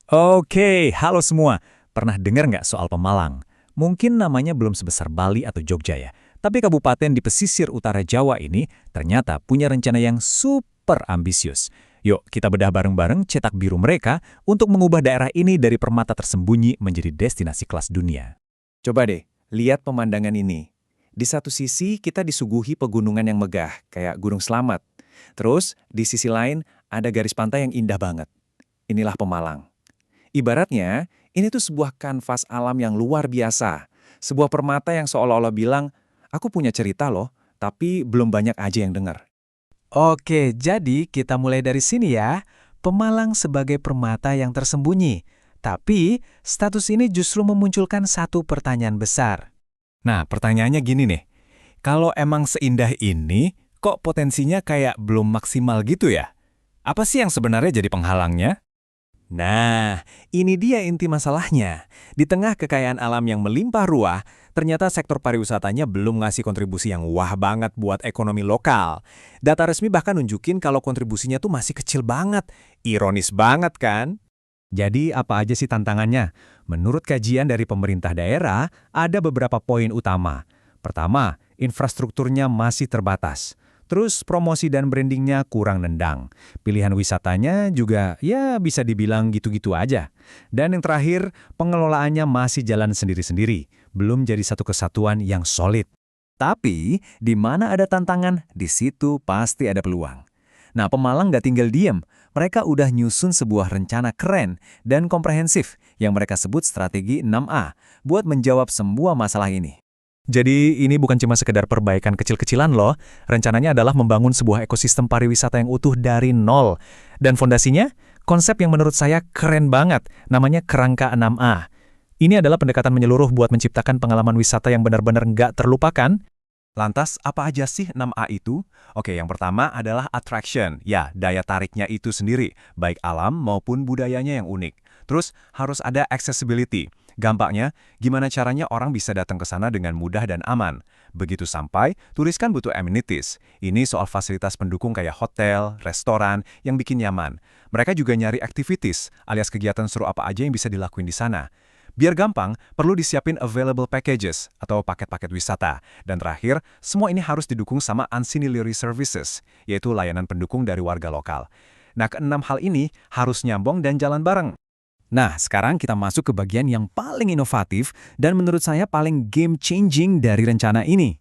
Oke, halo semua. Pernah dengar nggak soal Pemalang? Mungkin namanya belum sebesar Bali atau Jogja ya. Tapi kabupaten di pesisir utara Jawa ini ternyata punya rencana yang super ambisius. Yuk, kita bedah bareng-bareng cetak biru mereka untuk mengubah daerah ini dari permata tersembunyi menjadi destinasi kelas dunia. Coba deh, lihat pemandangan ini. Di satu sisi kita disuguhi pegunungan yang megah, kayak Gunung Slamet. Terus, di sisi lain ada garis pantai yang indah banget. Inilah Pemalang. Ibaratnya, ini tuh sebuah kanvas alam yang luar biasa. Sebuah permata yang seolah-olah bilang, aku punya cerita loh, tapi belum banyak aja yang dengar. Oke, jadi kita mulai dari sini ya. Pemalang sebagai permata yang tersembunyi. Tapi, status ini justru memunculkan satu pertanyaan besar. Nah, pertanyaannya gini nih. Kalau emang seindah ini, kok potensinya kayak belum maksimal gitu ya? Apa sih yang sebenarnya jadi penghalangnya? Nah, ini dia inti masalahnya. Di tengah kekayaan alam yang melimpah ruah, ternyata sektor pariwisatanya belum ngasih kontribusi yang wah banget buat ekonomi lokal. Data resmi bahkan nunjukin kalau kontribusinya tuh masih kecil banget. Ironis banget kan? Jadi apa aja sih tantangannya? Menurut kajian dari pemerintah daerah, ada beberapa poin utama. Pertama, infrastrukturnya masih terbatas. Terus promosi dan brandingnya kurang nendang. Pilihan wisatanya juga ya bisa dibilang gitu-gitu aja. Dan yang terakhir, pengelolaannya masih jalan sendiri-sendiri. Belum jadi satu kesatuan yang solid. Tapi, di mana ada tantangan, di situ pasti ada peluang. Nah, Pemalang nggak tinggal diem. Mereka udah nyusun sebuah rencana keren dan komprehensif yang mereka sebut strategi 6A buat menjawab semua masalah ini. Jadi ini bukan cuma sekedar perbaikan kecil-kecilan loh. Rencananya adalah membangun sebuah ekosistem pariwisata yang utuh dari nol. Dan fondasinya, konsep yang menurut saya keren banget, namanya Kerangka 6A. Ini adalah pendekatan menyeluruh buat menciptakan pengalaman wisata yang benar-benar nggak terlupakan. Lantas, apa aja sih 6A itu? Oke, yang pertama adalah attraction. Ya, daya tariknya itu sendiri, baik alam maupun budayanya yang unik. Terus, harus ada accessibility. Gampangnya, gimana caranya orang bisa datang ke sana dengan mudah dan aman. Begitu sampai, turis kan butuh amenities. Ini soal fasilitas pendukung kayak hotel, restoran, yang bikin nyaman. Mereka juga nyari activities, alias kegiatan seru apa aja yang bisa dilakuin di sana. Biar gampang, perlu disiapin available packages atau paket-paket wisata. Dan terakhir, semua ini harus didukung sama ancillary services, yaitu layanan pendukung dari warga lokal. Nah, keenam hal ini harus nyambung dan jalan bareng. Nah, sekarang kita masuk ke bagian yang paling inovatif dan menurut saya paling game-changing dari rencana ini.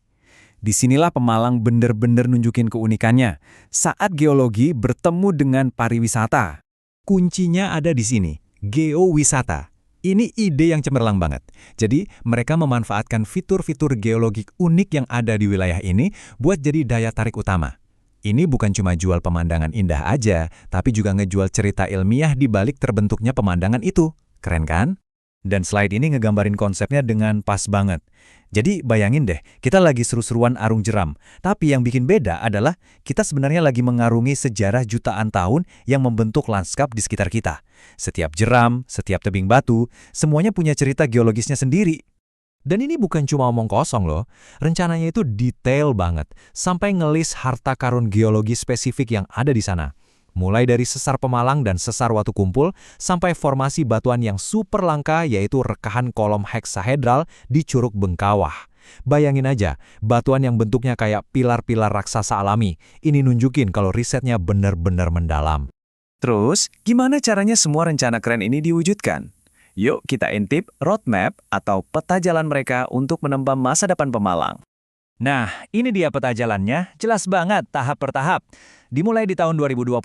Disinilah Pemalang bener-bener nunjukin keunikannya. Saat geologi bertemu dengan pariwisata. Kuncinya ada di sini, geowisata. Ini ide yang cemerlang banget. Jadi, mereka memanfaatkan fitur-fitur geologik unik yang ada di wilayah ini buat jadi daya tarik utama. Ini bukan cuma jual pemandangan indah aja, tapi juga ngejual cerita ilmiah di balik terbentuknya pemandangan itu. Keren kan? Dan slide ini ngegambarin konsepnya dengan pas banget. Jadi bayangin deh, kita lagi seru-seruan arung jeram. Tapi yang bikin beda adalah kita sebenarnya lagi mengarungi sejarah jutaan tahun yang membentuk lanskap di sekitar kita. Setiap jeram, setiap tebing batu, semuanya punya cerita geologisnya sendiri. Dan ini bukan cuma omong kosong loh, rencananya itu detail banget, sampai ngelis harta karun geologi spesifik yang ada di sana. Mulai dari sesar Pemalang dan sesar Watu Kumpul, sampai formasi batuan yang super langka yaitu rekahan kolom heksahedral di Curug Bengkawah. Bayangin aja, batuan yang bentuknya kayak pilar-pilar raksasa alami, ini nunjukin kalau risetnya benar-benar mendalam. Terus, gimana caranya semua rencana keren ini diwujudkan? Yuk kita intip roadmap atau peta jalan mereka untuk menembam masa depan Pemalang. Nah, ini dia peta jalannya, jelas banget tahap per tahap. Dimulai di tahun 2026,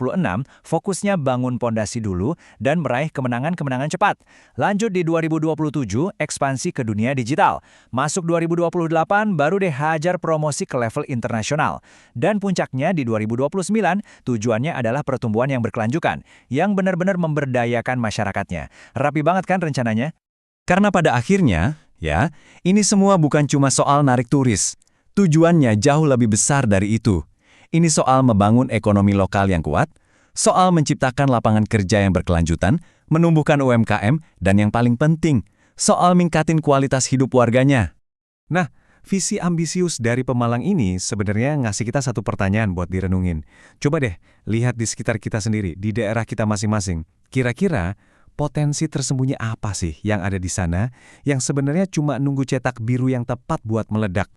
fokusnya bangun pondasi dulu dan meraih kemenangan-kemenangan cepat. Lanjut di 2027, ekspansi ke dunia digital. Masuk 2028, baru deh hajar promosi ke level internasional. Dan puncaknya di 2029, tujuannya adalah pertumbuhan yang berkelanjutan, yang benar-benar memberdayakan masyarakatnya. Rapi banget kan rencananya? Karena pada akhirnya, ya, ini semua bukan cuma soal narik turis. Tujuannya jauh lebih besar dari itu. Ini soal membangun ekonomi lokal yang kuat, soal menciptakan lapangan kerja yang berkelanjutan, menumbuhkan UMKM, dan yang paling penting, soal meningkatin kualitas hidup warganya. Nah, visi ambisius dari Pemalang ini sebenarnya ngasih kita satu pertanyaan buat direnungin. Coba deh, lihat di sekitar kita sendiri, di daerah kita masing-masing. Kira-kira, potensi tersembunyi apa sih yang ada di sana yang sebenarnya cuma nunggu cetak biru yang tepat buat meledak?